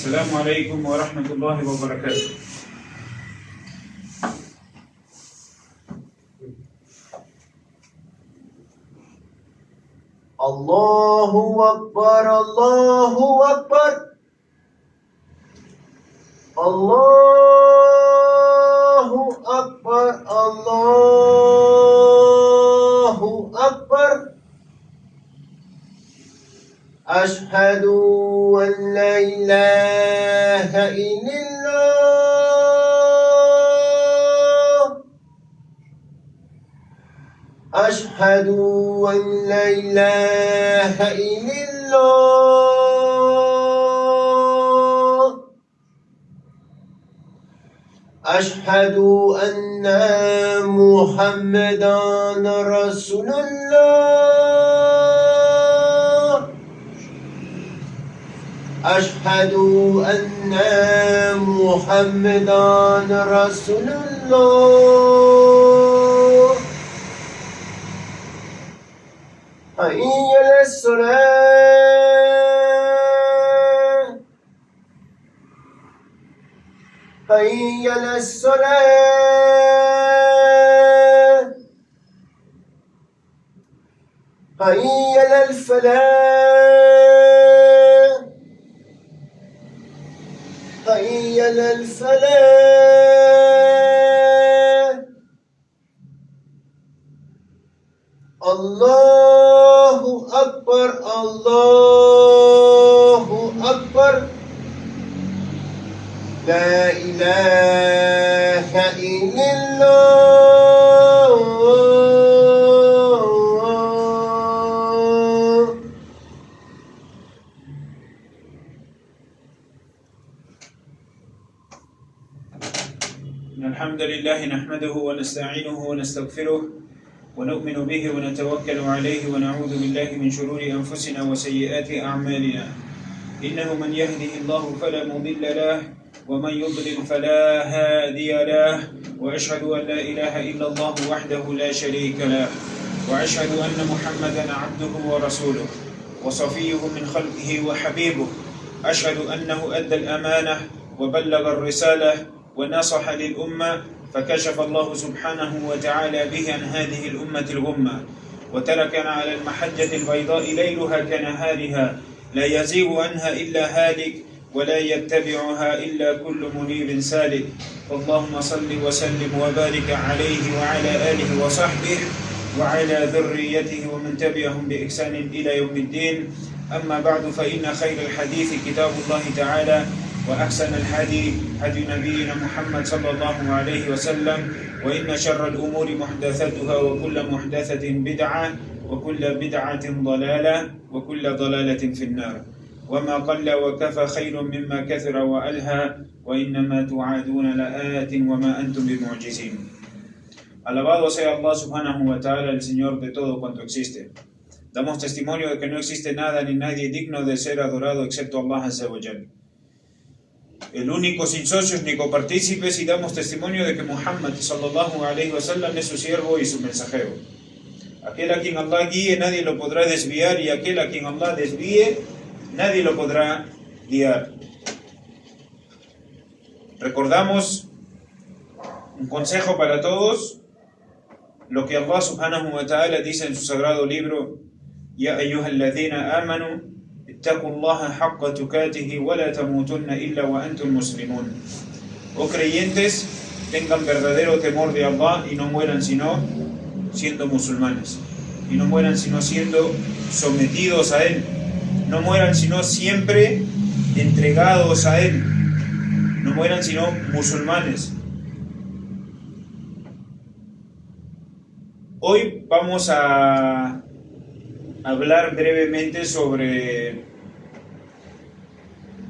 السلام عليكم ورحمة الله وبركاته. الله أكبر الله أكبر الله أكبر الله أكبر أشهد أن لا إله إلا الله أشهد أن لا إله إلا الله أشهد أن محمدا رسول الله أشهد أن محمدا رسول الله حي على الصلاة حي على الصلاة حي على الفلاح حي على الفلاح الله أكبر الله أكبر لا إله إلا الله. إن الحمد لله نحمده ونستعينه ونستغفره ونؤمن به ونتوكل عليه ونعوذ بالله من شرور أنفسنا وسيئات أعمالنا. إنه من يهده الله فلا مضل له ومن يضلل فلا هادي له، وأشهد أن لا إله إلا الله وحده لا شريك له، وأشهد أن محمدا عبده ورسوله وصفيه من خلقه وحبيبه. أشهد أنه أدى الأمانة وبلغ الرسالة ونصح للأمة، فكشف الله سبحانه وتعالى به عن هذه الأمة الغمة، وتركنا على المحجة البيضاء ليلها كنهارها لا يزيغ عنها إلا هالك ولا يتبعها إلا كل منيب سالك. اللهم صل وسلم وبارك عليه وعلى آله وصحبه وعلى ذريته ومن تبعهم بإحسان إلى يوم الدين. أما بعد، فإن خير الحديث كتاب الله تعالى، وأحسن الهدي هدي نبينا محمد صلى الله عليه وسلم، وإن شر الأمور محدثاتها وكل محدثة بدعة وكل بدعة ضلالة وكل ضلالة في النار. وما قل وكفى خير مما كثر وألهى، وإنما توعدون لآت وما أنتم بمعجزين. Alabado sea Allah subhanahu wa ta'ala, el Señor de todo cuanto existe. Damos testimonio de que no existe nada ni nadie digno de ser adorado excepto Allah Azza wa Jal, el único sin socios ni copartícipes, y damos testimonio de que Muhammad sallallahu alaihi wasallam es su siervo y su mensajero. Aquel a quien Allah guíe nadie lo podrá desviar, y aquel a quien Allah desvíe nadie lo podrá guiar. Recordamos un consejo para todos, lo que Allah subhanahu wa ta'ala dice en su sagrado libro: Ya ayyuhalladhina amanu ittaqullaha haqqa tukatihi wa la tamutunna illa wa antum muslimun. Oh creyentes, tengan verdadero temor de Allah y no mueran sino siendo musulmanes, y no mueran sino siendo sometidos a Él, no mueran sino siempre entregados a Él, no mueran sino musulmanes. Hoy vamos a hablar brevemente sobre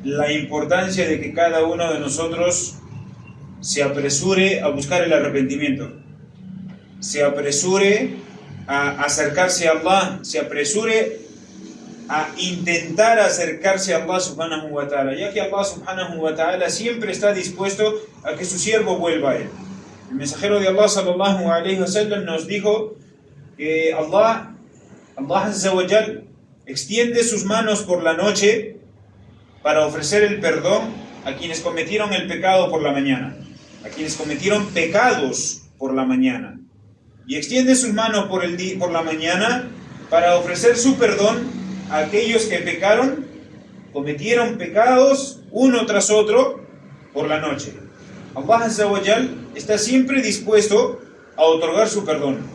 la importancia de que cada uno de nosotros se apresure a buscar el arrepentimiento, se apresure a acercarse a Allah, se apresure a intentar acercarse a Allah subhanahu wa ta'ala, ya que Allah subhanahu wa ta'ala siempre está dispuesto a que su siervo vuelva a Él. El mensajero de Allah sallallahu alaihi wasallam nos dijo que Allah Azza wa Jal extiende sus manos por la noche para ofrecer el perdón a quienes cometieron el pecado por la mañana, a quienes cometieron pecados por la mañana. Y extiende sus manos por la mañana para ofrecer su perdón a aquellos que pecaron, cometieron pecados uno tras otro por la noche. Allah Azza wa Jal está siempre dispuesto a otorgar su perdón.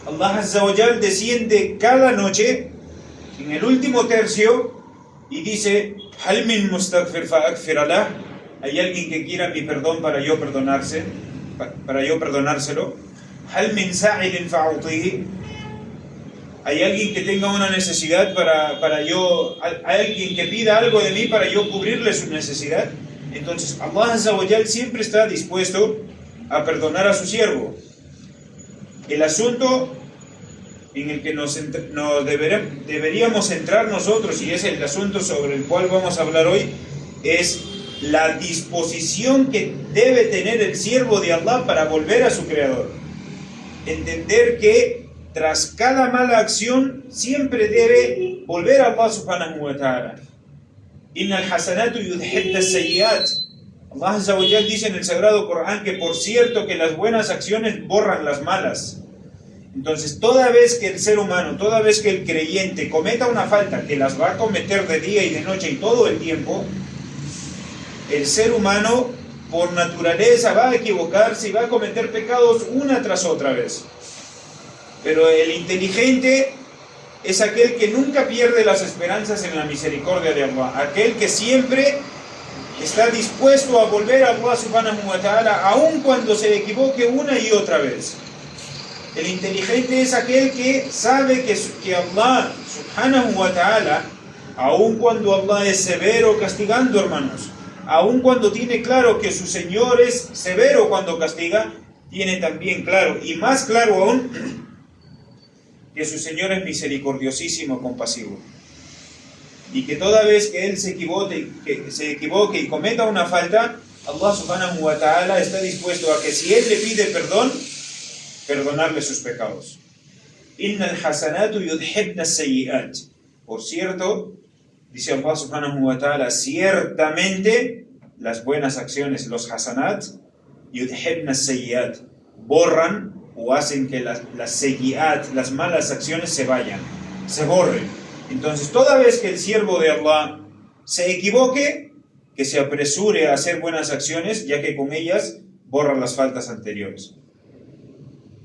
Allah Azza wa Jal desciende cada noche en el último tercio y dice: Hal min mustaghfir fa aghfir lah. ¿Hay alguien que quiera mi perdón para yo perdonárselo? Hal min sa'ilin fa a'tihi. ¿Hay alguien que tenga una necesidad ¿hay alguien que pida algo de mí para yo cubrirle su necesidad? Entonces Allah Azza wa Jal siempre está dispuesto a perdonar a su siervo. El asunto en el que deberíamos centrar nosotros, y es el asunto sobre el cual vamos a hablar hoy, es la disposición que debe tener el siervo de Allah para volver a su Creador. Entender que tras cada mala acción siempre debe volver a Allah subhanahu wa ta'ala. Innal hasanatu yudhibna as-sayyi'at. Allah Azza wa Jal dice en el Sagrado Corán que por cierto que las buenas acciones borran las malas. Entonces toda vez que el ser humano, toda vez que el creyente cometa una falta, que las va a cometer de día y de noche y todo el tiempo, el ser humano por naturaleza va a equivocarse y va a cometer pecados una tras otra vez. Pero el inteligente es aquel que nunca pierde las esperanzas en la misericordia de Allah, aquel que siempre está dispuesto a volver a Allah subhanahu wa ta'ala, aun cuando se equivoque una y otra vez. El inteligente es aquel que sabe que Allah subhanahu wa ta'ala, aun cuando Allah es severo castigando, hermanos, aun cuando tiene claro que su Señor es severo cuando castiga, tiene también claro, y más claro aún, que su Señor es misericordiosísimo, compasivo. Y que toda vez que Él se equivoque y cometa una falta, Allah subhanahu wa ta'ala está dispuesto a que si Él le pide perdón, perdonarle sus pecados. Innal hasanatu yudhibna as-sayyi'at. Por cierto, dice Allah subhanahu wa ta'ala, ciertamente las buenas acciones, los hasanat, yudhibna as-sayyi'at, borran o hacen que las sayyi'at, las malas acciones se vayan, se borren. Entonces toda vez que el siervo de Allah se equivoque, que se apresure a hacer buenas acciones, ya que con ellas borran las faltas anteriores.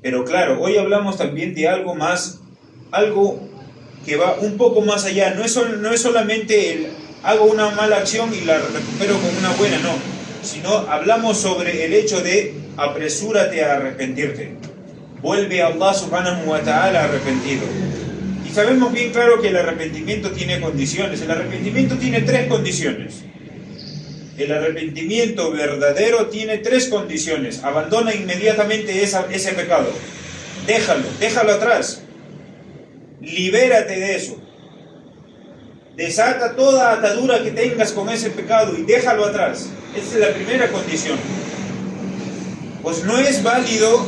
Pero claro, hoy hablamos también de algo más, algo que va un poco más allá. No es solamente hago una mala acción y la recupero con una buena, no. Sino hablamos sobre el hecho de apresúrate a arrepentirte. Vuelve a Allah subhanahu wa ta'ala arrepentido. Y sabemos bien claro que el arrepentimiento tiene condiciones. El arrepentimiento tiene 3 condiciones. El arrepentimiento verdadero tiene 3 condiciones. Abandona inmediatamente ese pecado. Déjalo atrás. Libérate de eso. Desata toda atadura que tengas con ese pecado y déjalo atrás. Esa es la primera condición. Pues no es válido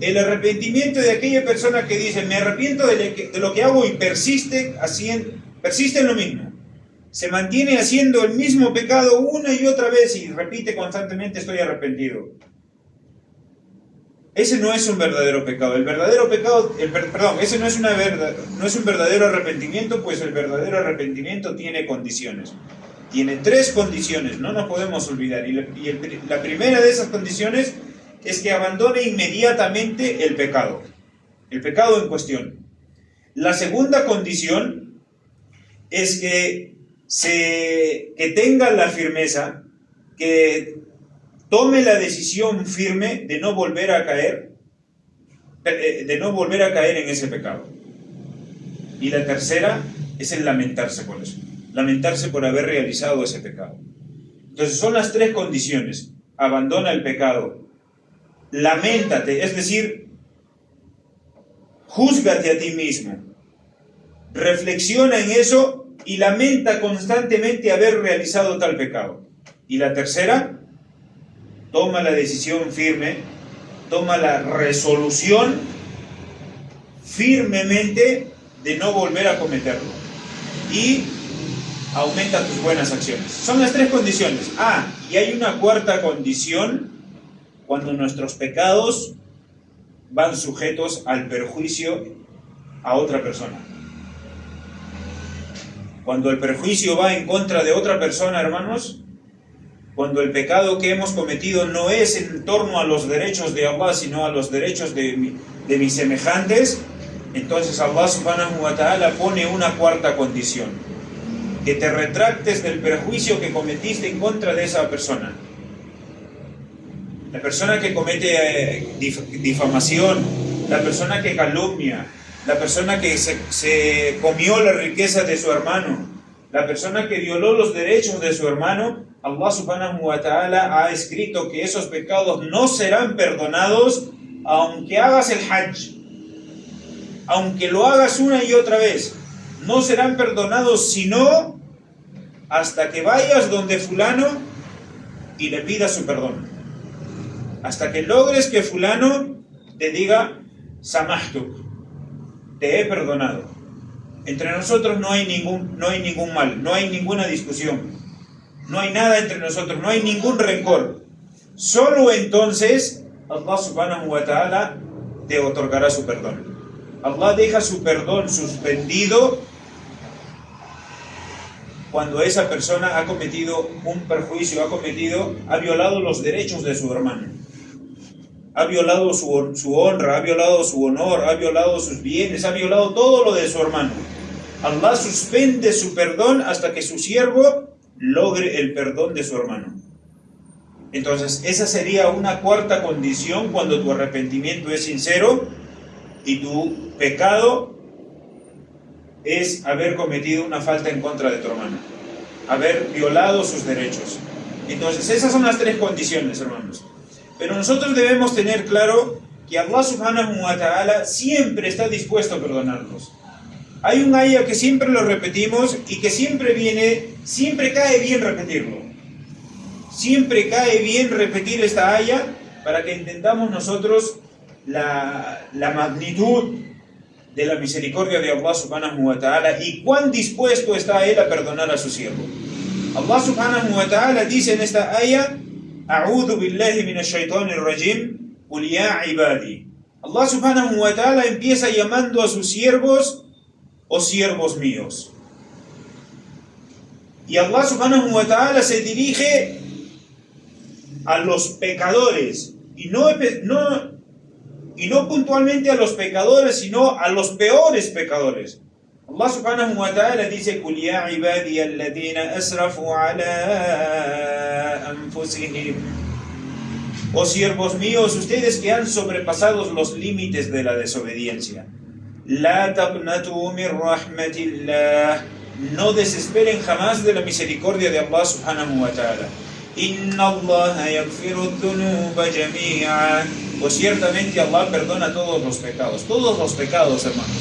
el arrepentimiento de aquella persona que dice: me arrepiento de lo que hago, y persiste en lo mismo. Se mantiene haciendo el mismo pecado una y otra vez y repite constantemente: estoy arrepentido. Ese no es un verdadero pecado. Ese no es un verdadero arrepentimiento, pues el verdadero arrepentimiento tiene condiciones. Tiene 3 condiciones, no nos podemos olvidar. Y la primera de esas condiciones es que abandone inmediatamente el pecado en cuestión. La segunda condición es que tenga la firmeza, que tome la decisión firme de no volver a caer en ese pecado. Y la tercera es el lamentarse por eso, lamentarse por haber realizado ese pecado. Entonces son las 3 condiciones. Abandona el pecado, lamentate, es decir, júzgate a ti mismo, reflexiona en eso y lamenta constantemente haber realizado tal pecado. Y la tercera, toma la decisión firme, toma la resolución firmemente de no volver a cometerlo. y aumenta tus buenas acciones. Son las tres condiciones. Y hay una cuarta condición, cuando nuestros pecados van sujetos al perjuicio a otra persona. Cuando el perjuicio va en contra de otra persona, hermanos, cuando el pecado que hemos cometido no es en torno a los derechos de Allah, sino a los derechos de mis semejantes, entonces Allah subhanahu wa ta'ala pone una cuarta condición: que te retractes del perjuicio que cometiste en contra de esa persona. La persona que comete difamación, la persona que calumnia, la persona que se comió la riqueza de su hermano, la persona que violó los derechos de su hermano, Allah subhanahu wa ta'ala ha escrito que esos pecados no serán perdonados aunque hagas el hajj, aunque lo hagas una y otra vez. No serán perdonados sino hasta que vayas donde fulano y le pidas su perdón, hasta que logres que fulano te diga samahtuk, te he perdonado. Entre nosotros no hay ningún mal, no hay ninguna discusión, no hay nada entre nosotros, no hay ningún rencor. Solo entonces Allah subhanahu wa ta'ala te otorgará su perdón. Allah deja su perdón suspendido cuando esa persona ha cometido un perjuicio, ha violado los derechos de su hermano, ha violado su honra, ha violado su honor, ha violado sus bienes, ha violado todo lo de su hermano. Allah suspende su perdón hasta que su siervo logre el perdón de su hermano. Entonces, esa sería una cuarta condición cuando tu arrepentimiento es sincero y tu pecado es haber cometido una falta en contra de tu hermano, haber violado sus derechos. Entonces, esas son las tres condiciones, hermanos. Pero nosotros debemos tener claro que Allah subhanahu wa ta'ala siempre está dispuesto a perdonarnos. Hay un ayah que siempre lo repetimos y que siempre cae bien repetirlo. Siempre cae bien repetir esta ayah para que entendamos nosotros la magnitud de la misericordia de Allah subhanahu wa ta'ala y cuán dispuesto está Él a perdonar a su siervo. Allah subhanahu wa ta'ala dice en esta ayah: A'udhu billahi minash shaitanir rajim, qul ya ibadi. Allah subhanahu wa ta'ala empieza llamando a sus siervos, o siervos míos. Y Allah subhanahu wa ta'ala se dirige a los pecadores, y no puntualmente a los pecadores, sino a los peores pecadores. Allah subhanahu wa ta'ala dice: Qul ya ibadi alladhina asrafu ala anfusihim. Oh siervos míos, ustedes que han sobrepasado los límites de la desobediencia. La taqnatu min rahmatillah. No desesperen jamás de la misericordia de Allah subhanahu wa ta'ala. Inna Allah yaghfiru dhunuba jami'a. Pues ciertamente Allah perdona todos los pecados, hermanos.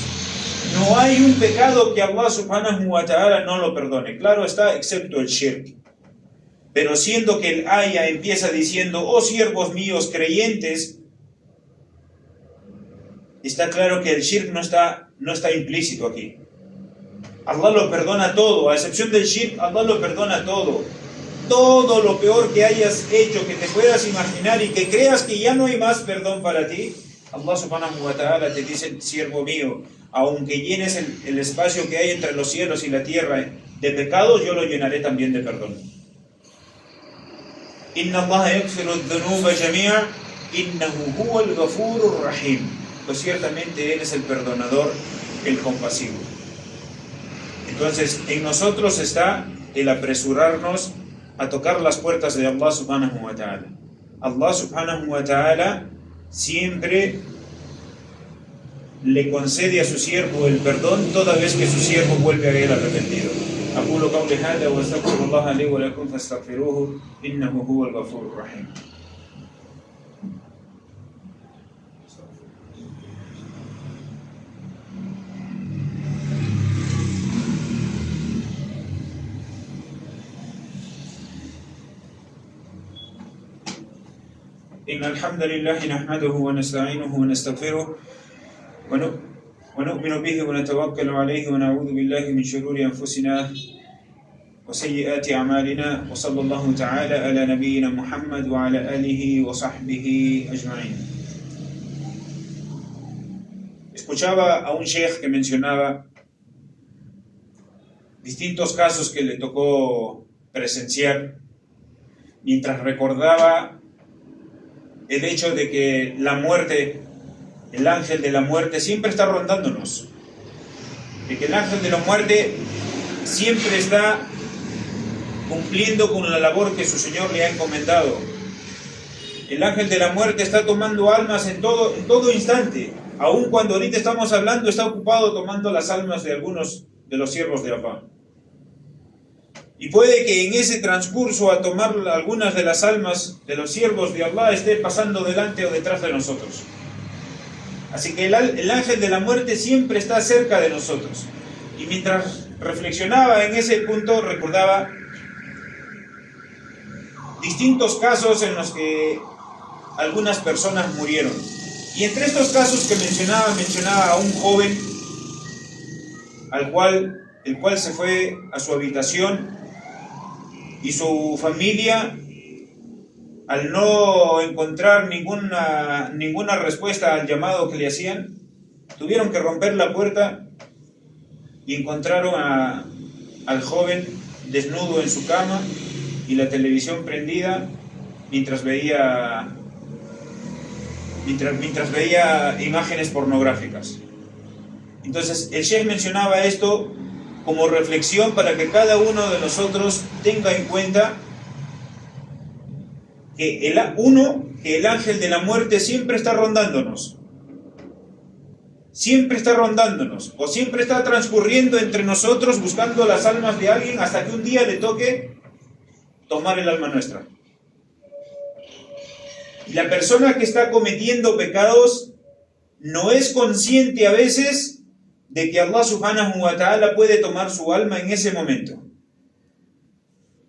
No hay un pecado que Allah subhanahu wa ta'ala no lo perdone. Claro está, excepto el shirk. Pero siendo que el ayah empieza diciendo: oh siervos míos creyentes, está claro que el shirk no está implícito aquí. Allah lo perdona todo, a excepción del shirk, Allah lo perdona todo. Todo lo peor que hayas hecho, que te puedas imaginar y que creas que ya no hay más perdón para ti, Allah subhanahu wa ta'ala te dice: siervo mío, aunque llenes el espacio que hay entre los cielos y la tierra de pecados, yo lo llenaré también de perdón. Inna Allah yaghfiru dhunuba jami'a, innahu huwal ghafurur rahim. Pues ciertamente Él es el perdonador, el compasivo. Entonces, en nosotros está el apresurarnos a tocar las puertas de Allah subhanahu wa ta'ala. Allah subhanahu wa ta'ala siempre le concede a su siervo el perdón toda vez que su siervo vuelve a él arrepentido. أقول قولي هذا وأستغفر الله لي ولكم فاستغفروه إنه هو الغفور الرحيم. إن الحمد لله نحمده ونستعينه ونستغفره ونؤمن به ونتوكل عليه ونعوذ بالله من شرور أنفسنا وسيئات أعمالنا وصلى الله تعالى على نبينا محمد وعلى آله وصحبه أجمعين. Escuchaba a un sheikh que mencionaba distintos casos que le tocó presenciar mientras recordaba el hecho de que la muerte, el ángel de la muerte siempre está rondándonos, de que el ángel de la muerte siempre está cumpliendo con la labor que su Señor le ha encomendado. El ángel de la muerte está tomando almas en todo instante. Aun cuando ahorita estamos hablando, está ocupado tomando las almas de algunos de los siervos de Allah. Y puede que en ese transcurso a tomar algunas de las almas de los siervos de Allah esté pasando delante o detrás de nosotros. Así que el ángel de la muerte siempre está cerca de nosotros. Y mientras reflexionaba en ese punto, recordaba distintos casos en los que algunas personas murieron. Y entre estos casos que mencionaba a un joven el cual se fue a su habitación y su familia, al no encontrar ninguna respuesta al llamado que le hacían, tuvieron que romper la puerta y encontraron al joven desnudo en su cama y la televisión prendida mientras veía imágenes pornográficas. Entonces el sheikh mencionaba esto como reflexión para que cada uno de nosotros tenga en cuenta que el ángel de la muerte siempre está rondándonos, o siempre está transcurriendo entre nosotros buscando las almas de alguien hasta que un día le toque tomar el alma nuestra. Y la persona que está cometiendo pecados no es consciente a veces de que Allah subhanahu wa ta'ala puede tomar su alma en ese momento.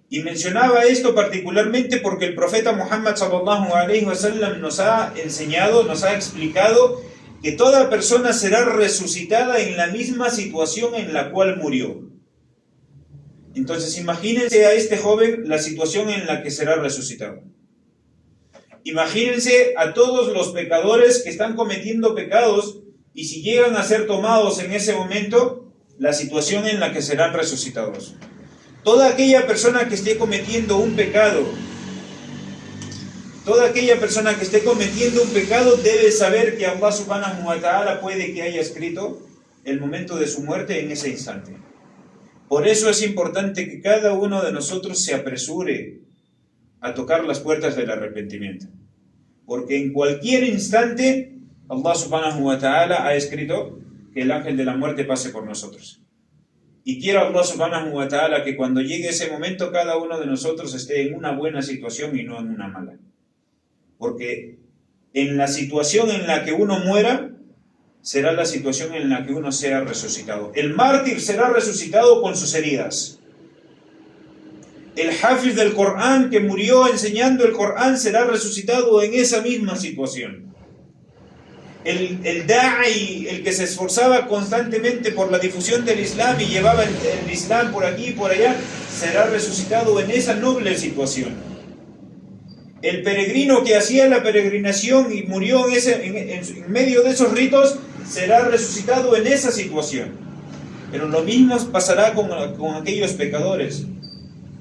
Y mencionaba esto particularmente porque el profeta Muhammad sallallahu alaihi wasallam nos ha enseñado, nos ha explicado que toda persona será resucitada en la misma situación en la cual murió. Entonces imagínense a este joven la situación en la que será resucitado. Imagínense a todos los pecadores que están cometiendo pecados y si llegan a ser tomados en ese momento, la situación en la que serán resucitados. Toda aquella persona que esté cometiendo un pecado, debe saber que Allah subhanahu wa ta'ala puede que haya escrito el momento de su muerte en ese instante. Por eso es importante que cada uno de nosotros se apresure a tocar las puertas del arrepentimiento. Porque en cualquier instante Allah subhanahu wa ta'ala ha escrito que el ángel de la muerte pase por nosotros. Y quiera Allah subhanahu wa ta'ala que cuando llegue ese momento cada uno de nosotros esté en una buena situación y no en una mala. Porque en la situación en la que uno muera, será la situación en la que uno sea resucitado. El mártir será resucitado con sus heridas. El hafiz del Corán que murió enseñando el Corán será resucitado en esa misma situación. El da'i, el que se esforzaba constantemente por la difusión del Islam y llevaba el Islam por aquí y por allá, será resucitado en esa noble situación. El peregrino que hacía la peregrinación y murió en medio de esos ritos, será resucitado en esa situación. Pero lo mismo pasará con aquellos pecadores.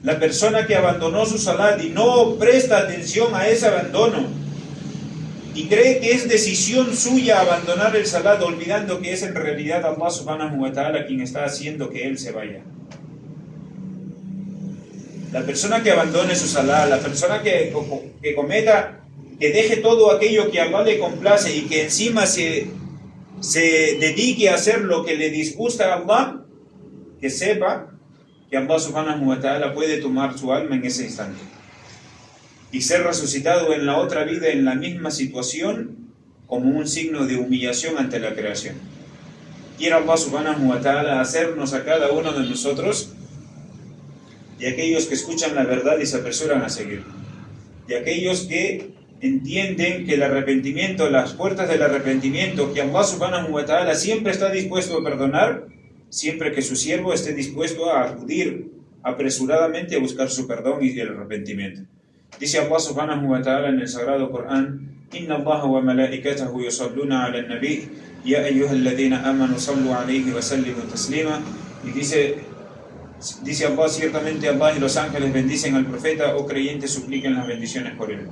La persona que abandonó su salat y no presta atención a ese abandono y cree que es decisión suya abandonar el salat, olvidando que es en realidad Allah subhanahu wa ta'ala quien está haciendo que él se vaya. La persona que abandone su salat, la persona que deje todo aquello que a Allah le complace y que encima se dedique a hacer lo que le disgusta a Allah, que sepa que Allah subhanahu wa ta'ala puede tomar su alma en ese instante y ser resucitado en la otra vida en la misma situación como un signo de humillación ante la creación. Quiera Allah subhanahu wa ta'ala hacernos a cada uno de nosotros de aquellos que escuchan la verdad y se apresuran a seguir, de aquellos que entienden que el arrepentimiento, las puertas del arrepentimiento, que Allah subhanahu wa ta'ala siempre está dispuesto a perdonar, siempre que su siervo esté dispuesto a acudir apresuradamente a buscar su perdón y el arrepentimiento. Dice Allah subhanahu wa ta'ala en el Sagrado Corán: Inna Allah wa malaikatahu yusalluna ala nabi ya ayyuhalladhina amanu sallu alayhi wa sallimu taslima. Y dice Allah: ciertamente Allah y los ángeles bendicen al profeta, o creyentes supliquen las bendiciones por él.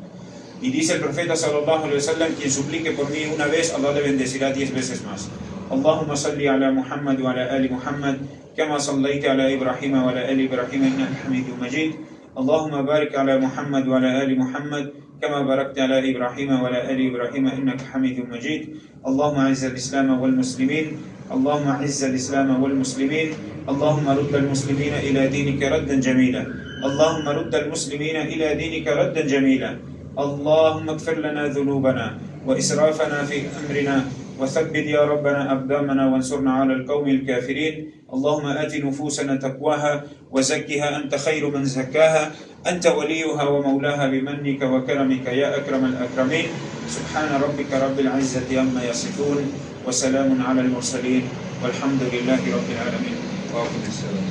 Y dice el profeta sallallahu alaihi wasallam: quien suplique por mí una vez, Allah le bendecirá 10 veces más. Allahumma salli ala Muhammad wa ala ali Muhammad kama sallaita ala Ibrahim wa ala ali Ibrahim innaka Hamidum Majid. Allahumma barik ala Muhammad wa ala ali Muhammad كما باركت على إبراهيم وعلى آل إبراهيم إنك حميد مجيد. اللهم أعز الإسلام والمسلمين اللهم أعز الإسلام والمسلمين اللهم رد المسلمين إلى دينك ردا جميلا اللهم رد المسلمين إلى دينك ردا جميلا. اللهم اغفر لنا ذنوبنا وإسرافنا في أمرنا وثبت يا ربنا أقدامنا وانصرنا على القوم الكافرين. اللهم آت نفوسنا تقواها وزكها أنت خير من زكاها أنت وليها ومولاها بمنك وكرمك يا أكرم الأكرمين. سبحان ربك رب العزة عما يصفون وسلام على المرسلين والحمد لله رب العالمين. وأقم السلام.